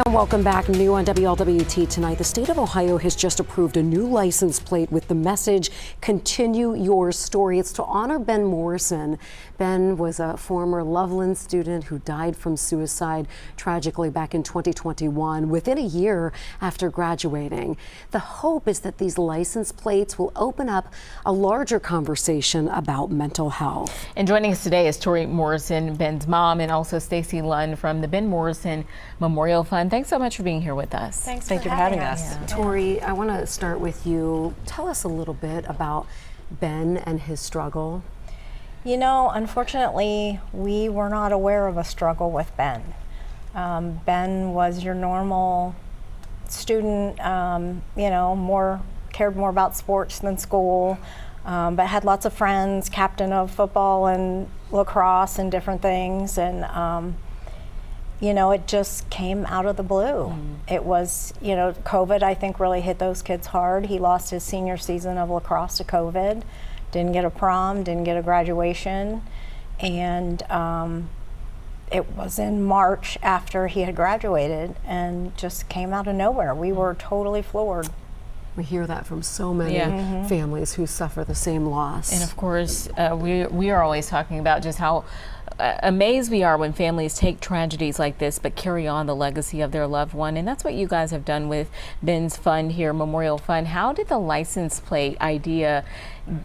Welcome back. New on WLWT tonight. The state of Ohio has just approved a new license plate with the message, "Continue your story." It's to honor Ben Morrison. Ben was a former Loveland student who died from suicide tragically back in 2021, within a year after graduating. The hope is that these license plates will open up a larger conversation about mental health. And joining us today is Tori Morrison, Ben's mom, and also Stacy Lund from the Ben Morrison Memorial Fund. Thanks so much for being here with us. Thank you for having us. Yeah. Tori, I want to start with you. Tell us a little bit about Ben and his struggle. You know, unfortunately, we were not aware of a struggle with Ben. Ben was your normal student, you know, cared more about sports than school, but had lots of friends, captain of football and lacrosse and different things. And you know, it just came out of the blue. It was, you know, COVID, I think, really hit those kids hard. He lost his senior season of lacrosse to COVID, didn't get a prom, didn't get a graduation. And it was in March after he had graduated and just came out of nowhere. We were totally floored. We hear that from so many families who suffer the same loss. And of course, we are always talking about just how amazed we are when families take tragedies like this but carry on the legacy of their loved one. And that's what you guys have done with Ben's fund here, Memorial Fund. How did the license plate idea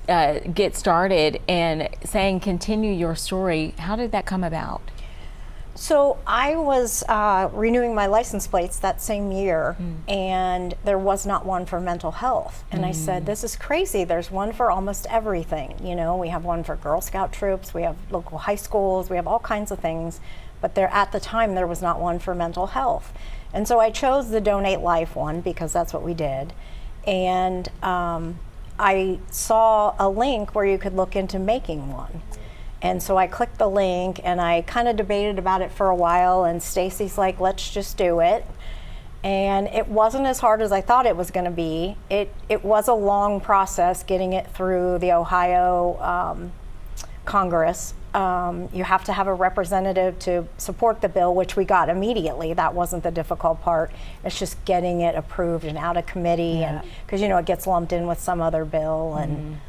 get started, and saying "continue your story"? How did that come about? So I was renewing my license plates that same year, and there was not one for mental health. And I said, this is crazy. There's one for almost everything. You know, we have one for Girl Scout troops, we have local high schools, we have all kinds of things. But there, at the time, there was not one for mental health. And so I chose the Donate Life one because that's what we did. And I saw a link where you could look into making one. And so I clicked the link and I kind of debated about it for a while, and Stacy's like, let's just do it. And it wasn't as hard as I thought it was going to be. It was a long process getting it through the Ohio Congress. You have to have a representative to support the bill, which we got immediately. That wasn't the difficult part. It's just getting it approved and out of committee, and because, you know, it gets lumped in with some other bill. And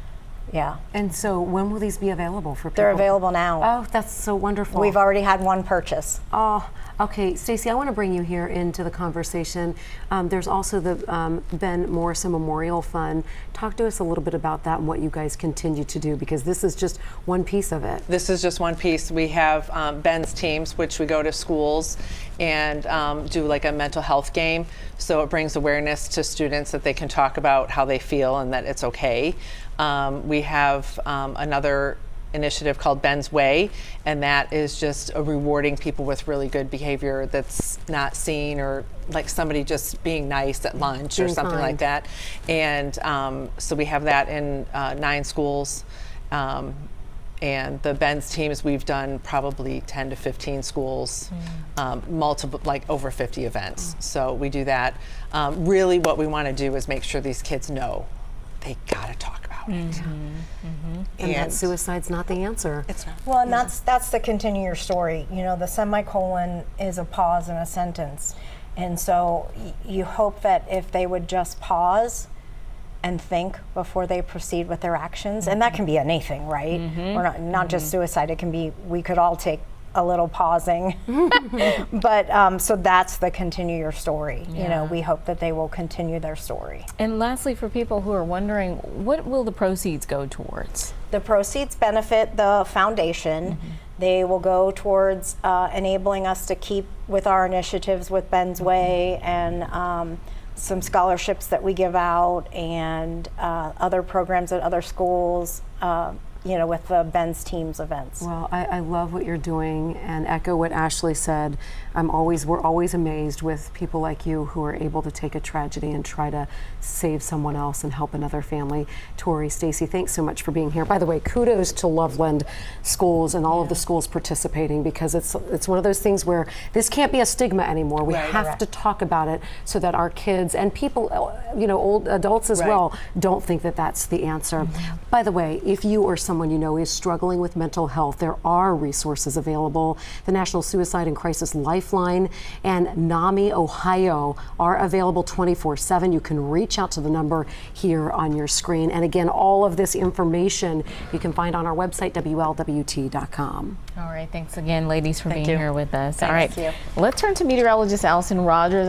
yeah. And so when will these be available for people? They're available now. Oh, that's so wonderful. We've already had one purchase. Oh, okay. Stacy, I want to bring you here into the conversation. There's also the Ben Morrison Memorial Fund. Talk to us a little bit about that and what you guys continue to do, because this is just one piece of it. This is just one piece. We have Ben's teams, which we go to schools and do like a mental health game. So it brings awareness to students that they can talk about how they feel and that it's okay. We have another initiative called Ben's Way, and that is just rewarding people with really good behavior that's not seen, or like somebody just being nice at lunch or something like that. And so we have that in 9 schools. And the Ben's teams, we've done probably 10 to 15 schools, multiple, like over 50 events. So we do that. Really what we want to do is make sure these kids know they gotta talk about it. And that suicide's not the answer. It's not. Well, and that's the continue your story. You know, the semicolon is a pause in a sentence. And so you hope that if they would just pause and think before they proceed with their actions, and that can be anything, right? We're not just suicide, it can be, we could all take a little pausing. But so that's the continue your story. You know, we hope that they will continue their story. And lastly, for people who are wondering, what will the proceeds go towards? The proceeds benefit the foundation. They will go towards enabling us to keep with our initiatives with Ben's Way, and some scholarships that we give out, and other programs at other schools, you know, with the Ben's Teams events. Well, I love what you're doing, and echo what Ashley said. We're always amazed with people like you who are able to take a tragedy and try to save someone else and help another family. Tori, Stacy, thanks so much for being here. By the way, kudos to Loveland schools and all of the schools participating, because it's one of those things where this can't be a stigma anymore. We have to talk about it so that our kids and people, you know, old adults as well, don't think that that's the answer. By the way, if you or someone someone you know is struggling with mental health, there are resources available. The National Suicide and Crisis Lifeline and NAMI Ohio are available 24/7. You can reach out to the number here on your screen. And again, all of this information you can find on our website, WLWT.com. All right, thanks again, ladies, for being you. here with us. All Thank right, you. let's turn to meteorologist Allison Rogers.